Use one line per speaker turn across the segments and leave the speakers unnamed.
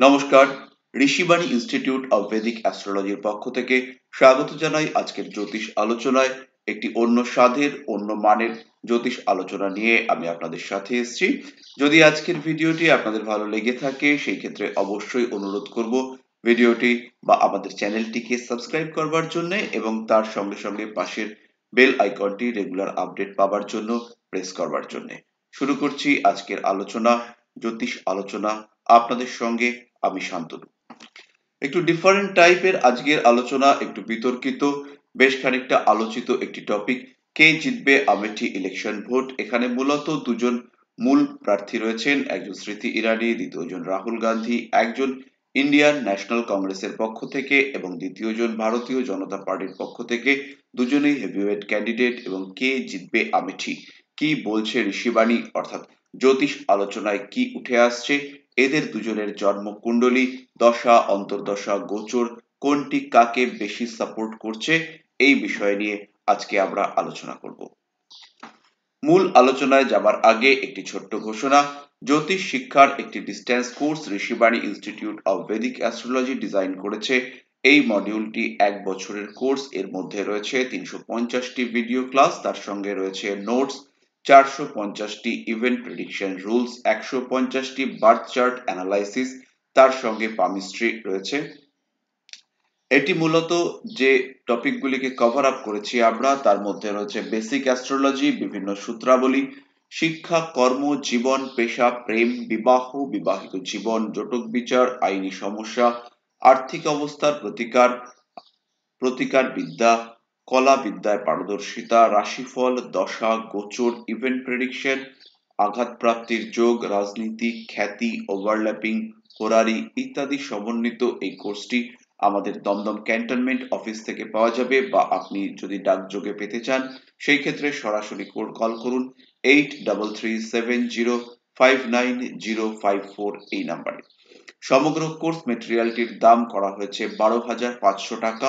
নমস্কার, Rishibani institute of Vedic অ্যাস্ট্রোলজির পক্ষ থেকে স্বাগত জানাই আজকের জ্যোতিষ আলোচনায়। একটি অন্য স্বাদের অন্য মানের জ্যোতিষ আলোচনা নিয়ে আমি আপনাদের সাথে এসেছি। যদি আজকের ভিডিওটি আপনাদের ভালো লেগে থাকে সেই ক্ষেত্রে অবশ্যই অনুরোধ করব ভিডিওটি বা আমাদের চ্যানেলটিকে সাবস্ক্রাইব করবার জন্য এবং তার সঙ্গে সঙ্গে পাশের বেল আইকনটি রেগুলার আপডেট পাবার জন্য প্রেস করবার জন্য। শুরু করছি আজকের আলোচনা, জ্যোতিষ আলোচনা। আপনাদের সঙ্গে আমি শান্তনু। একটু ডিফারেন্ট টাইপের আজকের আলোচনা, একটু বিতর্কিত, বেশ খানিকটা আলোচিত একটি টপিক। কে জিতবে আমেঠি ইলেকশন ভোট? এখানে মূলত দুজন মূল প্রার্থী রয়েছেন, একজন স্মৃতি ইরানি, দ্বিতীয়জন রাহুল গান্ধী। একজন ইন্ডিয়ান ন্যাশনাল কংগ্রেসের পক্ষ থেকে এবং দ্বিতীয়জন ভারতীয় জনতা পার্টির পক্ষ থেকে। দুজনেই হেভিওয়েট ক্যান্ডিডেট। এবং কে জিতবে আমেঠি, কি বলছে ঋষিবাণী অর্থাৎ জ্যোতিষ আলোচনায় কি উঠে আসছে, এদের দুজনের জন্ম কুণ্ডলী, দশা, অন্তর্দশা, গোচর কোনটি কাকে বেশি সাপোর্ট করছে, এই বিষয় নিয়ে আজকে আমরা আলোচনা করব। মূল আলোচনায় যাবার আগে একটি ছোট্ট ঘোষণা। জ্যোতিষ শিক্ষার একটি distance course Rishibani institute of Vedic astrology design করেছে। এই মডিউলটি 1 বছরের কোর্স। এর মধ্যে রয়েছে 350টি ভিডিও ক্লাস, তার সঙ্গে রয়েছে নোটস, 450টি ইভেন্ট প্রেডিকশন রুলস, 150টি বার্থ চার্ট অ্যানালাইসিস, তার সঙ্গে পামিস্ট্রি রয়েছে। এটি মূলত যে টপিকগুলিকে কভার আপ করেছি আমরা, তার মধ্যে রয়েছে বেসিক অ্যাস্ট্রোলজি, বিভিন্ন সূত্রাবলী, শিক্ষা, কর্ম, জীবন, পেশা, প্রেম, বিবাহ, বিবাহিত জীবন, জটক বিচার, আইনি সমস্যা, আর্থিক অবস্থার প্রতিকার বিদ্যা, কলা বিদ্যায় পারদর্শিতা, রাশিফল, দশা, গোচর, ইভেন্ট প্রেডিকশন, আঘাত প্রাপ্তির যোগ, রাজনীতি, খ্যাতি, ওভারল্যাপিং, হোরারি ইত্যাদি সমন্বিত এই কোর্সটি আমাদের দমদম ক্যান্টনমেন্ট অফিস থেকে পাওয়া যাবে, বা আপনি যদি ডাকযোগে পেতে চান সেই ক্ষেত্রে সরাসরি কল করুন 8337059054 এই নাম্বারে। সমগ্র কোর্স মেটেরিয়ালটির দাম করা হয়েছে 12,500 টাকা।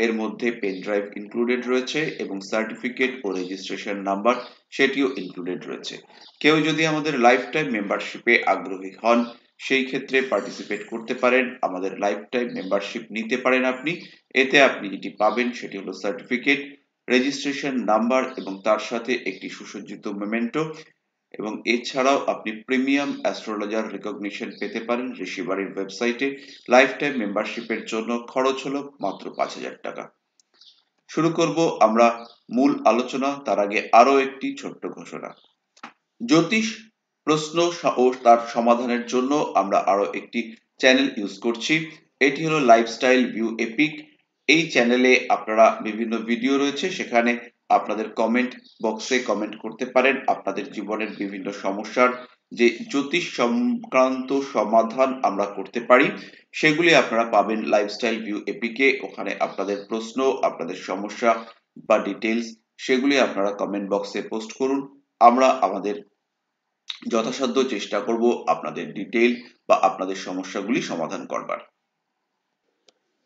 এর মধ্যে পেন ড্রাইভ ইনক্লুডেড রয়েছে এবং সার্টিফিকেট ও রেজিস্ট্রেশন নাম্বার সেটিও ইনক্লুডেড রয়েছে। কেউ যদি আমাদের লাইফ টাইম মেম্বারশিপে আগ্রহী হন সেই ক্ষেত্রে পার্টিসিপেট করতে পারেন, আমাদের লাইফ টাইম মেম্বারশিপ নিতে পারেন আপনি। এতে আপনি যেটি পাবেন সেটি হলো সার্টিফিকেট, রেজিস্ট্রেশন নাম্বার এবং তার সাথে একটি সুসজ্জিত মেমেন্টো। এবং এছাড়াও আপনি প্রিমিয়াম অ্যাস্ট্রোলজার রিকগনিশন পেতে পারেন ঋষিবাণীর ওয়েবসাইটে। লাইফ টাইম মেম্বারশিপের জন্য খরচ হলো মাত্র 5,000 টাকা। শুরু করব আমরা মূল আলোচনা। তার আগে আরো একটি ছোট্ট ঘোষণা। জ্যোতিষ প্রশ্ন ও তার সমাধানের জন্য আমরা আরো একটি চ্যানেল ইউজ করছি। এটি হলো লাইফস্টাইল ভিউ এপিক। এই চ্যানেলে আপনারা বিভিন্ন ভিডিও রয়েছে, সেখানে আপনাদের কমেন্ট বক্সে কমেন্ট করতে পারেন আপনাদের জীবনের বিভিন্ন সমস্যার যে জ্যোতিষ সংক্রান্ত সমাধান আমরা করতে পারি সেগুলি আপনারা পাবেন লাইফস্টাইল ভিউ এপিকে। ওখানে আপনাদের প্রশ্ন, আপনাদের সমস্যা বা ডিটেইলস সেগুলি আপনারা কমেন্ট বক্সে পোস্ট করুন। আমরা আমাদের যথাসাধ্য চেষ্টা করব আপনাদের ডিটেইল বা আপনাদের সমস্যাগুলি সমাধান করবার।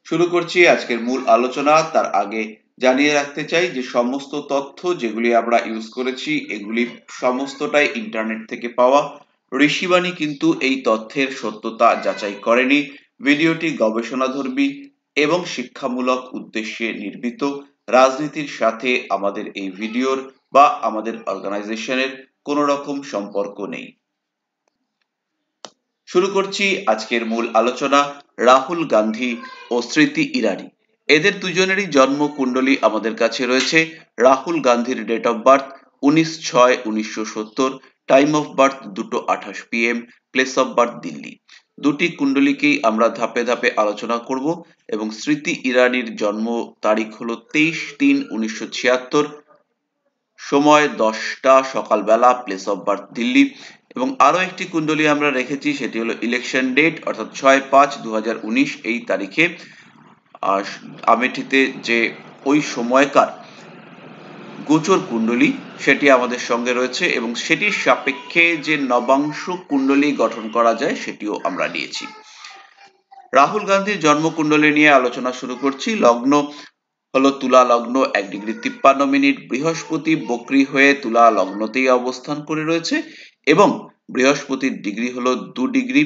শুরু করছি আজকের মূল আলোচনা। তার আগে জানিয়ে রাখতে চাই যে সমস্ত তথ্য যেগুলি আমরা ইউজ করেছি এগুলি সমস্তটাই ইন্টারনেট থেকে পাওয়া। ঋষিবাণী কিন্তু এই তথ্যের সত্যতা যাচাই করেনি। ভিডিওটি গবেষণাধর্মী এবং শিক্ষামূলক উদ্দেশ্যে নির্মিত। রাজনীতির সাথে আমাদের এই ভিডিওর বা আমাদের অর্গানাইজেশনের কোনো রকম সম্পর্ক নেই। শুরু করছি আজকের মূল আলোচনা। রাহুল গান্ধী ও স্মৃতি ইরানি, এদের দুজনেরই জন্ম কুণ্ডলী আমাদের কাছে রয়েছে। রাহুল গান্ধীর date of birth 19/6/1970, time of birth 2:28 PM, place of birth Delhi. দুটি কুণ্ডলীকেই আমরা ধাপে ধাপে আলোচনা করব। এবং স্মৃতি ইরানির জন্ম তারিখ হলো 23/3/1976, সময় 10টা সকালবেলা, প্লেস অফ বার্থ দিল্লি। এবং আরো একটি কুণ্ডলী আমরা রেখেছি, সেটি হলো ইলেকশন ডেট অর্থাৎ 6/5/2019 এই তারিখে আমেঠিতে যে ওই সময়কার গোচর কুণ্ডলী সেটি আমাদের সঙ্গে রয়েছে এবং সেটির সাপেক্ষে যে নবাংশ কুণ্ডলী গঠন করা যায় সেটিও আমরা নিয়েছি। রাহুল গান্ধীর জন্ম কুণ্ডলী নিয়ে আলোচনা শুরু করছি। লগ্ন হলো তুলা লগ্ন, 1°53'। বৃহস্পতি বক্রী হয়ে তুলা লগ্নতেই অবস্থান করে রয়েছে এবং বৃহস্পতির ডিগ্রি হলো 2 ডিগ্রি।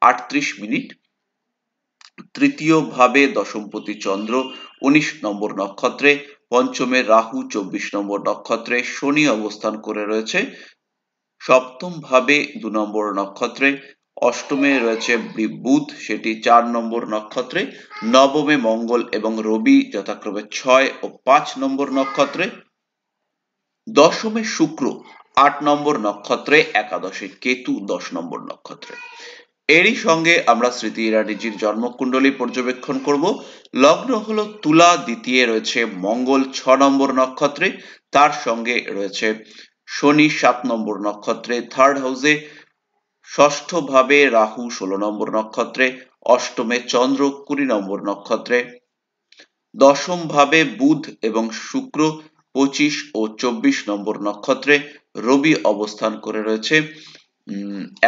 38 তৃতীয় ভাবে দশমপতি চন্দ্র 19 নম্বর নক্ষত্রে, পঞ্চমে রাহু 24 নম্বর নক্ষত্রে, শনি অবস্থান করে রয়েছে সপ্তম ভাবে 2 নম্বর নক্ষত্রে, অষ্টমে রয়েছে বুধ, সেটি 4 নম্বর নক্ষত্রে, নবমে মঙ্গল এবং রবি যথাক্রমে 6 ও 5 নম্বর নক্ষত্রে, দশমে শুক্র 8 নম্বর নক্ষত্রে, একাদশে কেতু 10 নম্বর নক্ষত্রে। এরই সঙ্গে আমরা স্মৃতি ইরানিজির জন্মকুণ্ডলী পর্যবেক্ষণ করব। লগ্ন হলো তুলা, দ্বিতীয় রয়েছে মঙ্গল 6 নম্বর নক্ষত্রে, তার সঙ্গে রয়েছে শনি 7 নম্বর নক্ষত্রে, থার্ড হাউসে ষষ্ঠ ভাবে রাহু 16 নম্বর নক্ষত্রে, অষ্টমে চন্দ্র 20 নম্বর নক্ষত্রে, দশম ভাবে বুধ এবং শুক্র 25 ও 24 নম্বর নক্ষত্রে, রবি অবস্থান করে রয়েছে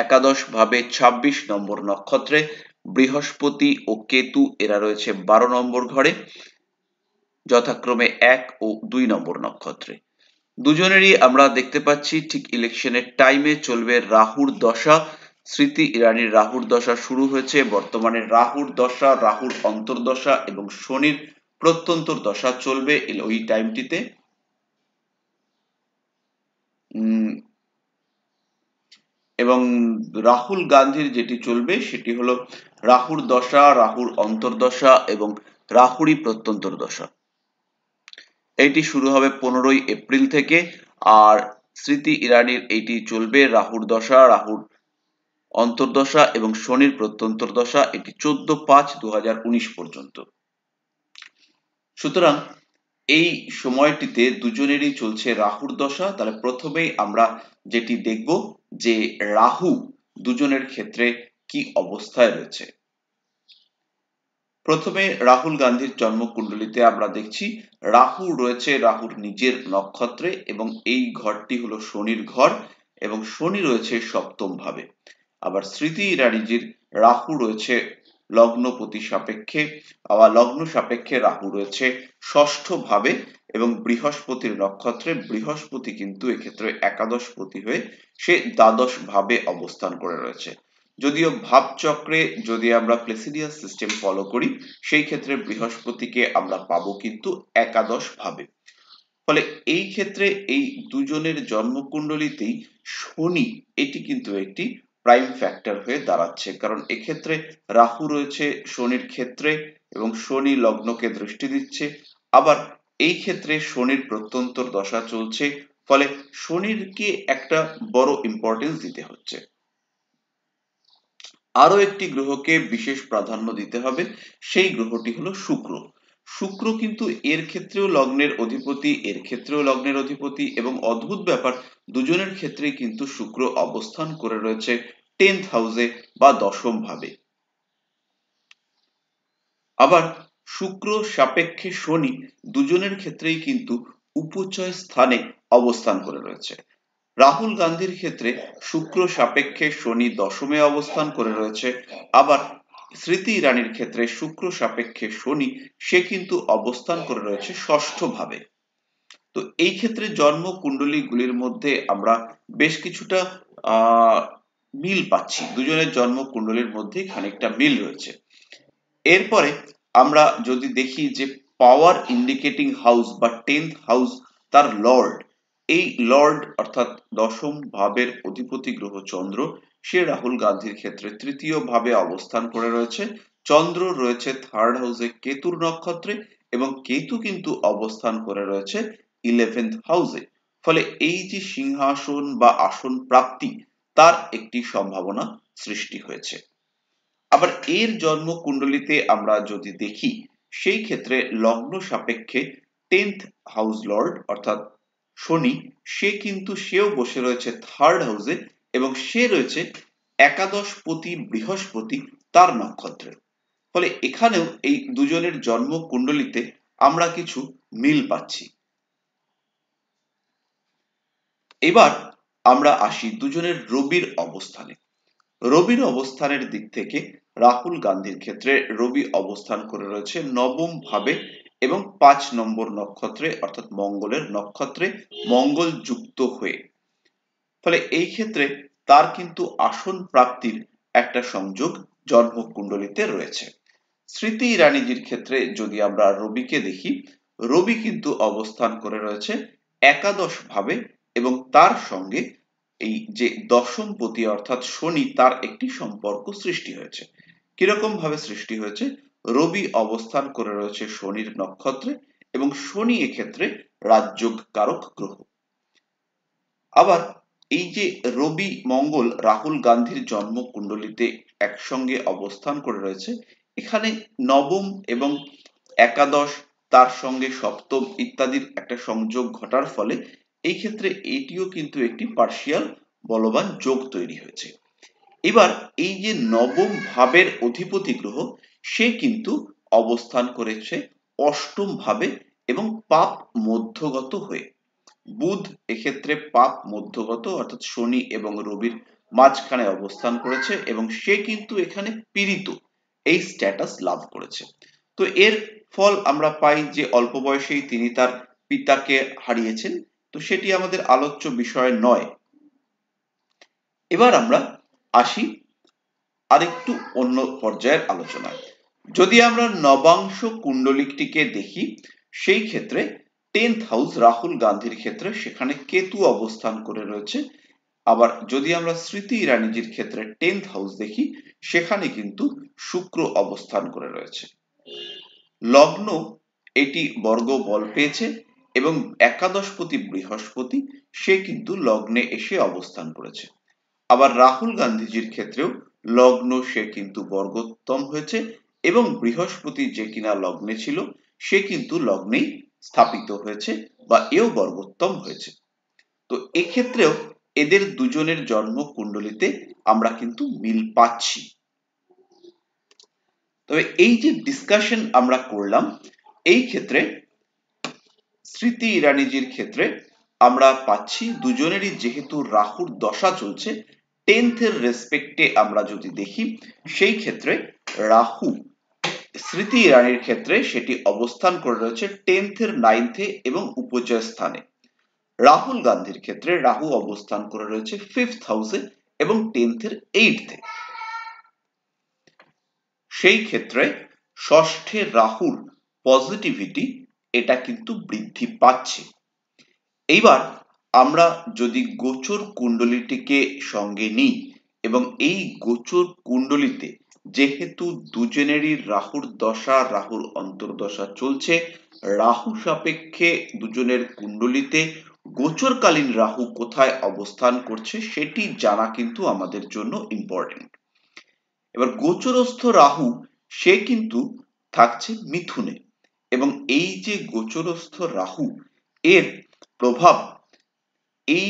একাদশ ভাবে 26 নম্বর নক্ষত্রে, বৃহস্পতি ও কেতু এরা রয়েছে 12 নম্বর ঘরে যথাক্রমে 1 ও 2 নম্বর নক্ষত্রে। দুজনেরই আমরা দেখতে পাচ্ছি ঠিক ইলেকশনের টাইমে চলবে রাহুর দশা। স্মৃতি ইরানির রাহুর দশা শুরু হয়েছে, বর্তমানে রাহুর দশা, রাহুর অন্তর্দশা এবং শনির প্রত্যন্তর দশা চলবে ওই টাইমটিতে। এবং রাহুল গান্ধীর যেটি চলবে সেটি হলো রাহুর দশা, রাহুর অন্তর্দশা এবং রাহুরই প্রত্যন্তর দশা। এটি শুরু হবে 15 এপ্রিল থেকে, আর স্মৃতি ইরানির এটি চলবে রাহুর দশা, রাহুর অন্তর্দশা এবং শনির প্রত্যন্তর দশা, এটি 14/5/2019 পর্যন্ত। সুতরাং এই সময়টিতে দুজনেরই চলছে রাহুর দশা। তাহলে প্রথমেই আমরা যেটি দেখব যে রাহু দুজনের ক্ষেত্রে কি অবস্থায় রয়েছে। প্রথমে রাহুল গান্ধীর জন্মকুণ্ডলীতে আমরা দেখছি রাহু রয়েছে রাহুর নিজের নক্ষত্রে এবং এই ঘরটি হলো শনির ঘর এবং শনি রয়েছে সপ্তম ভাবে। আবার স্মৃতি ইরানিজির রাহু রয়েছে লগ্নপতি সাপেক্ষে, আবার লগ্ন সাপেক্ষে রাহু রয়েছে ষষ্ঠ ভাবে এবং বৃহস্পতির নক্ষত্রে। বৃহস্পতি কিন্তু এক্ষেত্রে একাদশপতি হয়ে সে দ্বাদশ ভাবে অবস্থান করে রয়েছে। যদিও ভাবচক্রে যদি আমরা প্লেসিডিয়াস সিস্টেম ফলো করি সেই ক্ষেত্রে বৃহস্পতিকে আমরা পাবো কিন্তু একাদশ ভাবে। ফলে এই ক্ষেত্রে এই দুজনের জন্মকুণ্ডলীতেই শনি এটি কিন্তু একটি প্রাইম ফ্যাক্টর হয়ে দাঁড়াচ্ছে, কারণ এক্ষেত্রে রাহু রয়েছে শনির ক্ষেত্রে এবং শনি লগ্নকে দৃষ্টি দিচ্ছে। আবার এই ক্ষেত্রে শনির প্রত্যন্তর দশা চলছে, ফলে শনিরকে একটা বড় ইম্পর্টেন্স দিতে হচ্ছে। আরো একটি গ্রহকে বিশেষ প্রাধান্য দিতে হবে, সেই গ্রহটি হলো শুক্র। শুক্র কিন্তু এর ক্ষেত্রেও লগ্নের অধিপতি, এর ক্ষেত্রেও লগ্নের অধিপতি এবং অদ্ভুত ব্যাপার দুজনের ক্ষেত্রেই কিন্তু শুক্র অবস্থান করে রয়েছে 10th হাউসে বা দশম ভাবে। আবার শুক্র সাপেক্ষে শনি দুজনের ক্ষেত্রেই কিন্তু উপচয় স্থানে অবস্থান করে রয়েছে। রাহুল গান্ধীর ক্ষেত্রে শুক্র সাপেক্ষে শনি দশমে অবস্থান করে রয়েছে, আবার স্মৃতি ইরানির ক্ষেত্রে শুক্র সাপেক্ষে শনি সে কিন্তু অবস্থান করে রয়েছে ষষ্ঠ ভাবে। তো এই ক্ষেত্রে জন্ম কুণ্ডলী গুলির মধ্যে আমরা বেশ কিছুটা মিল পাচ্ছি, দুজনের জন্ম কুণ্ডলীর মধ্যে খানিকটা মিল রয়েছে। এরপরে আমরা যদি দেখি যে পাওয়ার ইন্ডিকেটিং হাউস বা 10th হাউস তার লর্ড, এই লর্ড অর্থাৎ দশম ভাবের অধিপতি গ্রহ চন্দ্র সে রাহুল গান্ধীর ক্ষেত্রে তৃতীয় ভাবে অবস্থান করে রয়েছে। চন্দ্র রয়েছে থার্ড হাউসে কেতুর নক্ষত্রে এবং কেতু কিন্তু অবস্থান করে রয়েছে 11th হাউসে। ফলে এই যে সিংহাসন বা আসন প্রাপ্তি তার একটি সম্ভাবনা সৃষ্টি হয়েছে। আবার এর জন্ম কুণ্ডলীতে আমরা যদি দেখি সেই ক্ষেত্রে লগ্ন সাপেক্ষে 10th হাউস লর্ড অর্থাৎ শনি সে কিন্তু সেও বসে রয়েছে থার্ড হাউসে এবং সে রয়েছে একাদশপতি বৃহস্পতি তার নক্ষত্রে। ফলে এখানেও এই দুজনের জন্ম কুণ্ডলীতে আমরা কিছু মিল পাচ্ছি। এবার আমরা আসি দুজনের রবির অবস্থানে। রবির অবস্থানের দিক থেকে রাহুল গান্ধীর ক্ষেত্রে রবি অবস্থান করে রয়েছে নবম ভাবে এবং 5 নম্বর নক্ষত্রে অর্থাৎ মঙ্গলের নক্ষত্রে মঙ্গল যুক্ত হয়ে। ফলে এই ক্ষেত্রে তার কিন্তু আসন প্রাপ্তির একটা সংযোগ জন্মকুণ্ডলিতে রয়েছে। স্মৃতি ইরানিজির ক্ষেত্রে যদি আমরা রবিকে দেখি, রবি কিন্তু অবস্থান করে রয়েছে একাদশ ভাবে এবং তার সঙ্গে এই যে দশমপতি অর্থাৎ শনি তার একটি সম্পর্ক সৃষ্টি হয়েছে। কিরকম ভাবে সৃষ্টি হয়েছে? রবি অবস্থান করে রয়েছে শনির নক্ষত্রে এবং শনি এক্ষেত্রে রাজযোগ কারক গ্রহ। আবার এই যে রবি মঙ্গল রাহুল গান্ধীর জন্ম কুণ্ডলিতে একসঙ্গে অবস্থান করে রয়েছে, এখানে নবম এবং একাদশ তার সঙ্গে সপ্তম ইত্যাদির একটা সংযোগ ঘটার ফলে এই ক্ষেত্রে এটিও কিন্তু একটি পার্শিয়াল বলবান যোগ তৈরি হয়েছে। এবার এই যে নবম ভাবের অধিপতি গ্রহ সে কিন্তু অবস্থান করেছে অষ্টম ভাবে এবং পাপ মধ্যগত হয়ে। বুধ এক্ষেত্রে পাপ মধ্যগত অর্থাৎ শনি এবং রবির মাঝখানে অবস্থান করেছে এবং সে কিন্তু এখানে পীড়িত এই স্ট্যাটাস লাভ করেছে। তো এর ফল আমরা পাই যে অল্প বয়সেই তিনি তার পিতাকে হারিয়েছেন, তো সেটি আমাদের আলোচ্য বিষয় নয়। এবার আমরা আসি আরেকটু অন্য পর্যায়ের আলোচনায়। যদি আমরা নবাংশ কুণ্ডলিকটিকে দেখি, সেই ক্ষেত্রে 10th হাউস রাহুল গান্ধীর ক্ষেত্রে সেখানে কেতু অবস্থান করে রয়েছে। আবার যদি আমরা স্মৃতি ইরানিজির ক্ষেত্রে 10th হাউস দেখি, সেখানে কিন্তু শুক্র অবস্থান করে রয়েছে। লগ্ন এটি বর্গ বল পেয়েছে এবং একাদশপতি বৃহস্পতি সে কিন্তু লগ্নে এসে অবস্থান করেছে। আবার রাহুল গান্ধীজির ক্ষেত্রেও লগ্ন সে কিন্তু বর্গোত্তম হয়েছে এবং বৃহস্পতি যে কিনা লগ্নে ছিল সে কিন্তু লগ্নেই স্থাপিত হয়েছে বা এও বর্গোত্তম হয়েছে। তো এক্ষেত্রেও এদের দুজনের জন্ম কুণ্ডলিতে আমরা কিন্তু মিল পাচ্ছি। তবে এই যে ডিসকাশন আমরা করলাম, এই ক্ষেত্রে স্মৃতি ইরানিজির ক্ষেত্রে আমরা পাচ্ছি দুজনেরই যেহেতু রাহুর দশা চলছে, 10th এর রেসপেক্টে আমরা যদি দেখি, সেই ক্ষেত্রে রাহু স্মৃতি ইরানির ক্ষেত্রে সেটি অবস্থান করে রয়েছে 10th এর 9th এ এবং উপচয় স্থানে। রাহুল গান্ধীর ক্ষেত্রে রাহু অবস্থান করে রয়েছে 5th হাউসে এবং 10th এর 8th এ। সেই ক্ষেত্রে ষষ্ঠে রাহুর পজিটিভিটি এটা কিন্তু বৃদ্ধি পাচ্ছে। এইবার আমরা যদি গোচর কুণ্ডলীটিকে সঙ্গে নিই এবং এই গোচর কুণ্ডলীতে যেহেতু দুজনেরই রাহুর দশা রাহুর অন্তর্দশা চলছে, রাহু সাপেক্ষে দুজনের কুণ্ডলীতে গোচরকালীন রাহু কোথায় অবস্থান করছে সেটি জানা কিন্তু আমাদের জন্য ইম্পর্টেন্ট। এবার গোচরস্থ রাহু সে কিন্তু থাকছে মিথুনে এবং এই যে গোচরস্থ রাহু এর প্রভাব এই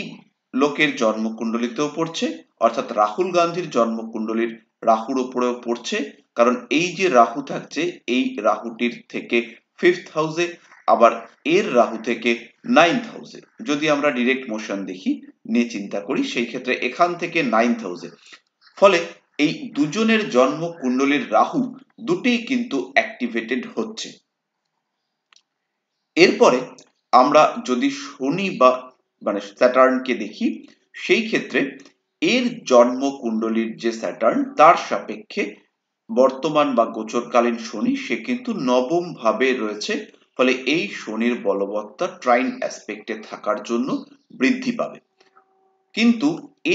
লোকের জন্মকুণ্ডলিতেও পড়ছে, অর্থাৎ রাহুল গান্ধীর জন্মকুণ্ডলীর রাহুর উপরেও পড়ছে। কারণ এই যে রাহু থাকছে এই রাহুটির থেকে 5th হাউসে, আবার এর রাহু থেকে 9th হাউসে। যদি আমরা ডিরেক্ট মোশন দেখি নিয়ে চিন্তা করি, সেই ক্ষেত্রে এখান থেকে 9th হাউসে, ফলে এই দুজনের জন্ম কুণ্ডলীর রাহু দুটেই কিন্তু অ্যাক্টিভেটেড হচ্ছে। এরপরে আমরা যদি শনি বা মানে স্যাটার্নকে দেখি, সেই ক্ষেত্রে এর জন্ম কুণ্ডলীর যে স্যাটার্ন তার সাপেক্ষে বর্তমান বা গোচরকালীন শনি সে কিন্তু নবম ভাবে রয়েছে, ফলে এই শনির বলবত্তা ট্রাইন অ্যাসপেক্টে থাকার জন্য বৃদ্ধি পাবে। কিন্তু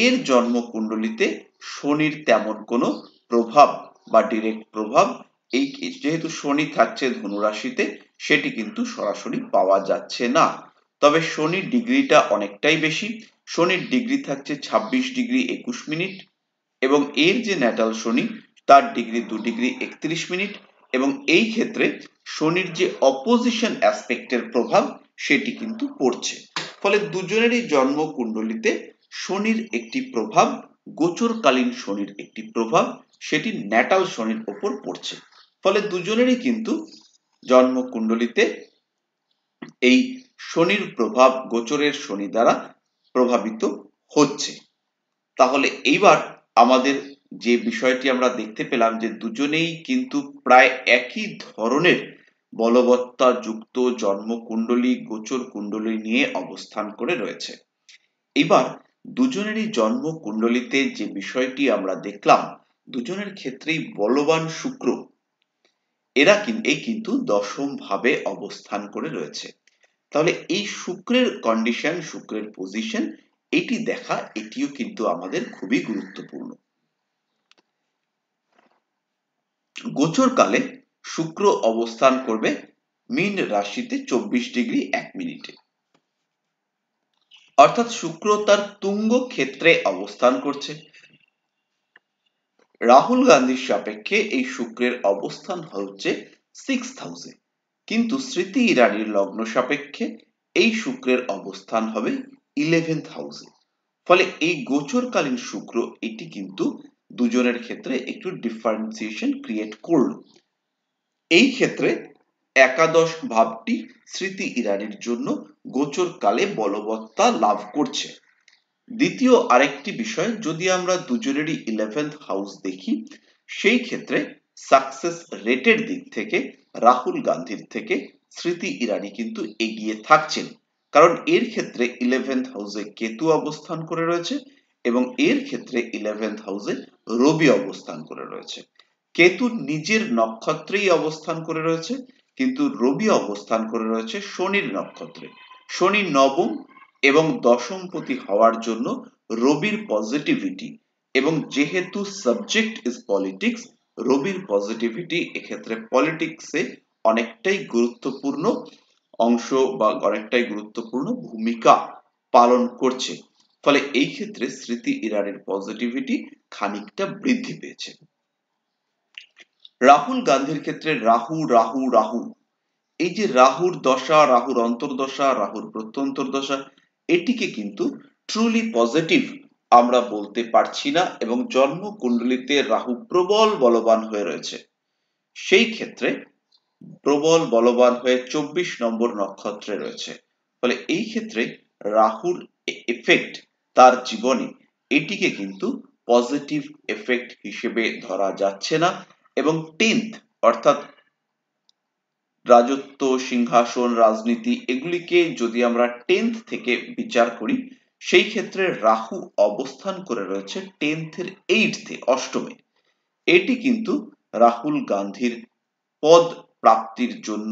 এর জন্ম কুণ্ডলীতে শনির তেমন কোনো প্রভাব বা ডিরেক্ট প্রভাব এই যেহেতু শনি থাকছে ধনু রাশিতে সেটি কিন্তু সরাসরি পাওয়া যাচ্ছে না। তবে শনির ডিগ্রিটা অনেকটাই বেশি, শনির ডিগ্রি থাকছে 26 ডিগ্রি 21 মিনিট এবং এর যে ন্যাটাল শনি তার ডিগ্রি 2 ডিগ্রি 31 মিনিট এবং এই ক্ষেত্রে শনির যে অপোজিশন অ্যাসপেক্টের প্রভাব সেটি কিন্তু পড়ছে। ফলে দুজনেরই জন্ম কুণ্ডলীতে শনির একটি প্রভাব, গোচরকালীন শনির একটি প্রভাব সেটি ন্যাটাল শনির উপর পড়ছে। ফলে দুজনেরই কিন্তু জন্ম কুণ্ডলীতে এই শনির প্রভাব গোচরের শনি দ্বারা প্রভাবিত হচ্ছে। তাহলে এইবার আমাদের যে বিষয়টি আমরা দেখতে পেলাম যে দুজনেই কিন্তু প্রায় একই ধরনের বলবত্তা যুক্ত জন্ম কুণ্ডলী গোচর কুণ্ডলী নিয়ে অবস্থান করে রয়েছে। এবার দুজনেরই জন্ম কুণ্ডলীতে যে বিষয়টি আমরা দেখলাম দুজনের ক্ষেত্রেই বলবান শুক্র এই কিন্তু দশম ভাবে অবস্থান করে রয়েছে। তাহলে এই শুক্রের কন্ডিশন, শুক্রের পজিশন এটি দেখা এটিও কিন্তু আমাদের খুবই গুরুত্বপূর্ণ। গোচরকালে শুক্র অবস্থান করবে মীন রাশিতে 24°1'। অর্থাৎ শুক্র তার তুঙ্গ ক্ষেত্রে অবস্থান করছে। রাহুল গান্ধীর সাপেক্ষে এই শুক্রের অবস্থান হচ্ছে 6th হাউসে, কিন্তু স্মৃতি ইরানির লগ্ন সাপেক্ষে এই শুক্রের অবস্থান হবে 11th হাউসে। ফলে এই গোচরকালীন শুক্র এটি কিন্তু দুজনের ক্ষেত্রে একটু ডিফারেন্সিয়েশন ক্রিয়েট করলো। এই ক্ষেত্রে একাদশ ভাবটি স্মৃতি ইরানির জন্য গোচরকালে বলবত্তা লাভ করছে। দ্বিতীয় আরেকটি বিষয়, যদি আমরা দুজনেরই 11th হাউস দেখি, সেই ক্ষেত্রে সাকসেস রেটের দিক থেকে রাহুল গান্ধীর থেকে স্মৃতি ইরানি কিন্তু এগিয়ে থাকছেন, কারণ এর ক্ষেত্রে 11th হাউসে কেতু অবস্থান করে রয়েছে এবং এর ক্ষেত্রে 11th হাউসে রবি অবস্থান করে রয়েছে। কেতু নিজের নক্ষত্রেই অবস্থান করে রয়েছে, কিন্তু রবি অবস্থান করে রয়েছে শনির নক্ষত্রে। শনি নবম এবং দশমপতি হওয়ার জন্য রবির পজিটিভিটি, এবং যেহেতু সাবজেক্ট ইজ পলিটিক্স, রবির পজিটিভিটি এক্ষেত্রে পলিটিক্সে অনেকটাই গুরুত্বপূর্ণ অংশ বা অনেকটাই গুরুত্বপূর্ণ ভূমিকা পালন করছে। ফলে এই ক্ষেত্রে স্মৃতি ইরানির পজিটিভিটি খানিকটা বৃদ্ধি পেয়েছে। রাহুল গান্ধীর ক্ষেত্রে রাহু রাহু রাহু, এই যে রাহুর দশা, রাহুর অন্তর্দশা, রাহুর প্রত্যন্তর্দশা, এটিকে কিন্তু ট্রুলি পজিটিভ আমরা বলতে পারছি না, এবং জন্ম কুণ্ডলিতে রাহু প্রবল বলবান হয়ে রয়েছে। সেই ক্ষেত্রে প্রবল বলবান হয়ে 24 নম্বর নক্ষত্রে রয়েছে। ফলে এই ক্ষেত্রে রাহুর এফেক্ট তার জীবনে এটিকে কিন্তু পজিটিভ এফেক্ট হিসেবে ধরা যাচ্ছে না, এবং 10th অর্থাৎ রাজত্ব, সিংহাসন, রাজনীতি এগুলিকে যদি আমরা 10th থেকে বিচার করি, সেই ক্ষেত্রে রাহু অবস্থান করে রয়েছে 10th এর 8th এ, অষ্টমে। এটি কিন্তু রাহুল গান্ধীর পদ প্রাপ্তির জন্য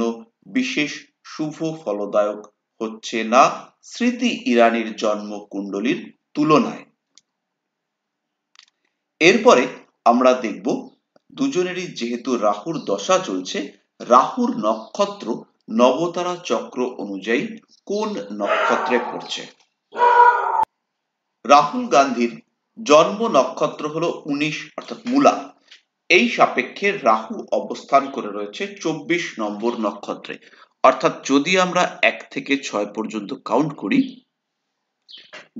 বিশেষ শুভ ফলদায়ক হচ্ছে না স্মৃতি ইরানির জন্ম কুণ্ডলীর তুলনায়। এরপরে আমরা দেখব দুজনেরই যেহেতু রাহুর দশা চলছে, রাহুর নক্ষত্র নবতারা চক্র অনুযায়ী কোন নক্ষত্রে পড়ছে। রাহুল গান্ধীর জন্ম নক্ষত্র হলো 19 অর্থাৎ মূলা। এই সাপেক্ষে রাহু অবস্থান করে রয়েছে 24 নম্বর নক্ষত্রে। অর্থাৎ যদি আমরা 1 থেকে 6 পর্যন্ত কাউন্ট করি,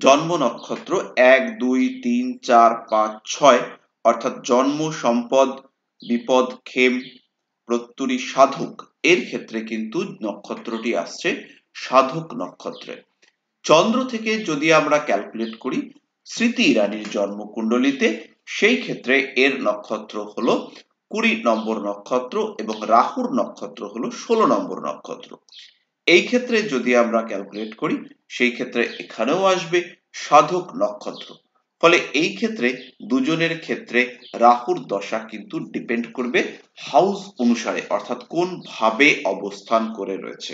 জন্ম নক্ষত্র 1 2 3 4 5 6, অর্থাৎ জন্ম, সম্পদ, বিপদ, ক্ষেম, প্রত্যুরী, সাধক, এর ক্ষেত্রে কিন্তু নক্ষত্রটি আসছে সাধক নক্ষত্রে। চন্দ্র থেকে যদি আমরা ক্যালকুলেট করি স্মৃতি ইরানির জন্ম কুণ্ডলিতে, সেই ক্ষেত্রে এর নক্ষত্র হলো 20 নম্বর নক্ষত্র এবং রাহুর নক্ষত্র হলো 16 নম্বর নক্ষত্র। এই ক্ষেত্রে যদি আমরা ক্যালকুলেট করি, সেই ক্ষেত্রে এখানেও আসবে সাধক নক্ষত্র। ফলে এই ক্ষেত্রে দুজনের ক্ষেত্রে রাহুর দশা কিন্তু ডিপেন্ড করবে হাউস অনুসারে, অর্থাৎ কোন ভাবে অবস্থান করে রয়েছে।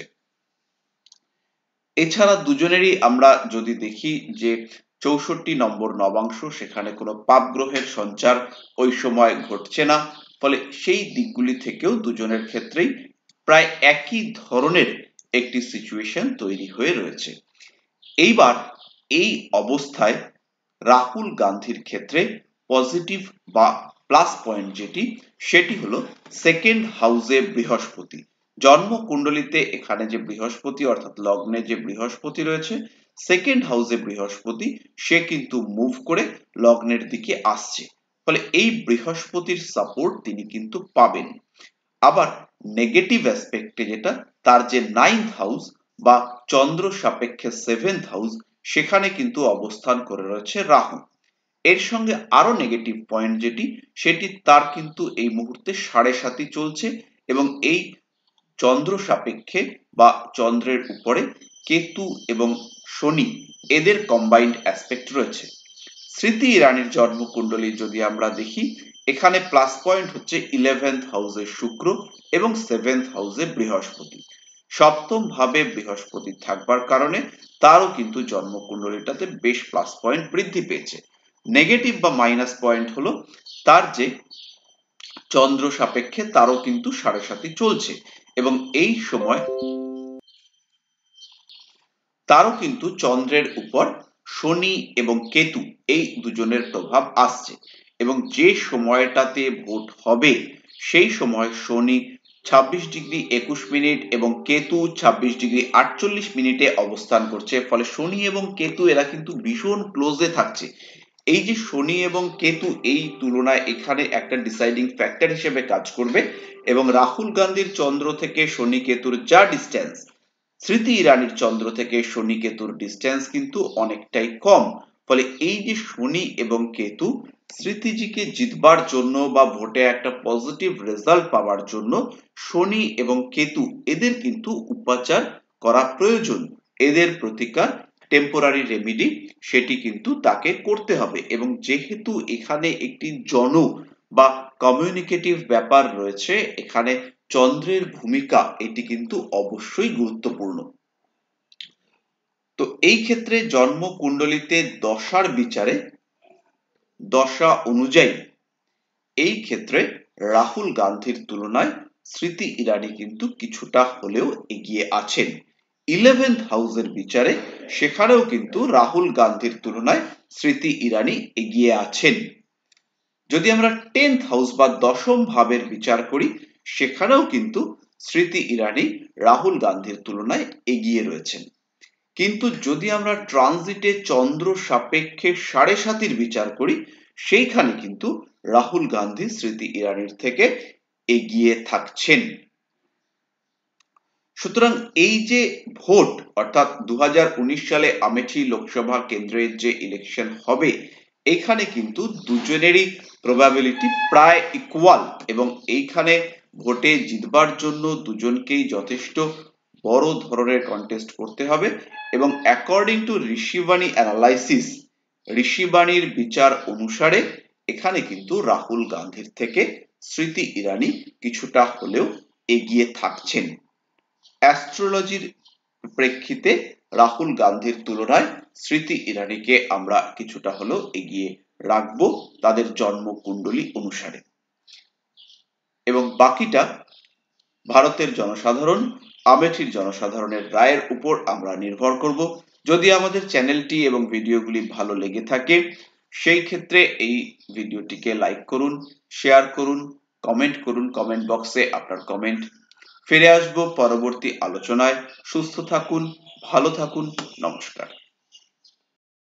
এছাড়া দুজনেরই আমরা যদি দেখি যে 64 নম্বর নবাংশ, সেখানে কোনো পাপ গ্রহের সঞ্চার ওই সময় ঘটছে না। ফলে সেই দিকগুলি থেকেও দুজনের ক্ষেত্রেই প্রায় একই ধরনের একটি সিচুয়েশন তৈরি হয়ে রয়েছে। এইবার এই অবস্থায় রাহুল গান্ধীর ক্ষেত্রে পজিটিভ বা প্লাস পয়েন্ট যেটি, সেটি হলো সেকেন্ড হাউসে বৃহস্পতি। জন্ম কুণ্ডলিতে এখানে যে বৃহস্পতি অর্থাৎ লগ্নে যে বৃহস্পতি রয়েছে, সেকেন্ড হাউসে বৃহস্পতি সে কিন্তু মুভ করে লগ্নের দিকে আসছে। ফলে এই বৃহস্পতির সাপোর্ট তিনি কিন্তু পাবেন। আবার নেগেটিভ অ্যাসপেক্টে যেটা, তার যে 9th হাউস বা চন্দ্র সাপেক্ষে 7th হাউস, সেখানে কিন্তু অবস্থান করে রয়েছে রাহু। এর সঙ্গে আরো নেগেটিভ পয়েন্ট যেটি, সেটি তার কিন্তু এই মুহূর্তে 7.5 চলছে, এবং এই চন্দ্র সাপেক্ষে বা চন্দ্রের উপরে কেতু এবং শনি এদের কম্বাইন্ড অ্যাসপেক্ট রয়েছে। স্মৃতি ইরানির জন্মকুণ্ডলী যদি আমরা দেখি, এখানে প্লাস পয়েন্ট হচ্ছে 11th হাউসে শুক্র এবং 7th হাউসে বৃহস্পতি। সপ্তম ভাবে বৃহস্পতি থাকবার কারণে তারও কিন্তু জন্মকুণ্ডলীটাতে বেশ প্লাস পয়েন্ট বৃদ্ধি পেয়েছে। নেগেটিভ বা মাইনাস পয়েন্ট হলো তার যে চন্দ্র সাপেক্ষে তারও কিন্তু 7.5 চলছে এবং এই সময় তারও কিন্তু চন্দ্রের উপর শনি এবং কেতু এই দুজনের প্রভাব আসছে এবং যে সময়টাতে ভোট হবে সেই সময় শনি 26°21' এবং কেতু 26°48' অবস্থান করছে। ফলে শনি এবং কেতু এরা কিন্তু ভীষণ ক্লোজে থাকছে। এই যে শনি এবং কেতু এই তুলনায় এখানে একটা ডিসাইডিং ফ্যাক্টর হিসেবে কাজ করবে এবং রাহুল গান্ধীর চন্দ্র থেকে শনি কেতুর যা ডিস্টেন্স, স্মৃতি ইরানির চন্দ্র থেকে শনি কেতুর ডিস্টেন্স কিন্তু অনেকটাই কম। ফলে এই যে শনি এবং কেতু স্মৃতিজিকে জিতবার জন্য বা ভোটে একটা পজিটিভ রেজাল্ট পাওয়ার জন্য শনি এবং কেতু এদের কিন্তু উপাচার করা প্রয়োজন। এদের প্রতিকার টেম্পোরারি রেমিডি সেটি কিন্তু তাকে করতে হবে এবং যেহেতু এখানে একটি জন বা কমিউনিকেটিভ ব্যাপার রয়েছে, এখানে চন্দ্রের ভূমিকা এটি কিন্তু অবশ্যই গুরুত্বপূর্ণ। তো এই ক্ষেত্রে জন্ম কুণ্ডলিতে দশার বিচারে দশা অনুযায়ী এই ক্ষেত্রে রাহুল গান্ধীর তুলনায় স্মৃতি ইরানি কিন্তু কিছুটা হলেও এগিয়ে আছেন। 11th হাউসের বিচারে সেখানেও কিন্তু রাহুল গান্ধীর তুলনায় স্মৃতি ইরানি এগিয়ে আছেন। যদি আমরা 10th হাউস বা দশম ভাবের বিচার করি সেখানেও কিন্তু স্মৃতি ইরানি রাহুল গান্ধীর তুলনায় এগিয়ে রয়েছেন। কিন্তু যদি আমরা ট্রানজিটে চন্দ্র সাপেক্ষে 7.5 বিচার করি সেইখানে কিন্তু রাহুল গান্ধী স্মৃতি ইরানির থেকে এগিয়ে থাকছেন। সুতরাং এই যে ভোট অর্থাৎ 2019 সালে আমেঠি লোকসভা কেন্দ্রের যে ইলেকশন হবে এখানে কিন্তু দুজনেরই প্রবাবিলিটি প্রায় ইকুয়াল এবং এইখানে ভোটে জিতবার জন্য দুজনকেই যথেষ্ট বড় ধরনের কন্টেস্ট করতে হবে এবং অ্যাকর্ডিং টু ঋষিবাণী অ্যানালাইসিস, ঋষিবাণীর বিচার অনুসারে এখানে কিন্তু রাহুল গান্ধীর থেকে স্মৃতি ইরানি কিছুটা হলেও এগিয়ে থাকছেন। অ্যাস্ট্রোলজির প্রেক্ষিতে রাহুল গান্ধীর তুলনায় স্মৃতি ইরানিকে আমরা কিছুটা হলেও এগিয়ে রাখবো তাদের জন্ম কুণ্ডলী অনুসারে এবং বাকিটা ভারতের জনসাধারণ, আমেঠির জনসাধারণের রায়ের উপর আমরা নির্ভর করব। যদি আমাদের চ্যানেলটি এবং ভিডিওগুলি ভালো লেগে থাকে সেই ক্ষেত্রে এই ভিডিওটিকে লাইক করুন, শেয়ার করুন, কমেন্ট করুন, কমেন্ট বক্সে আপনার কমেন্ট। ফিরে আসবো পরবর্তী আলোচনায়। সুস্থ থাকুন, ভালো থাকুন, নমস্কার।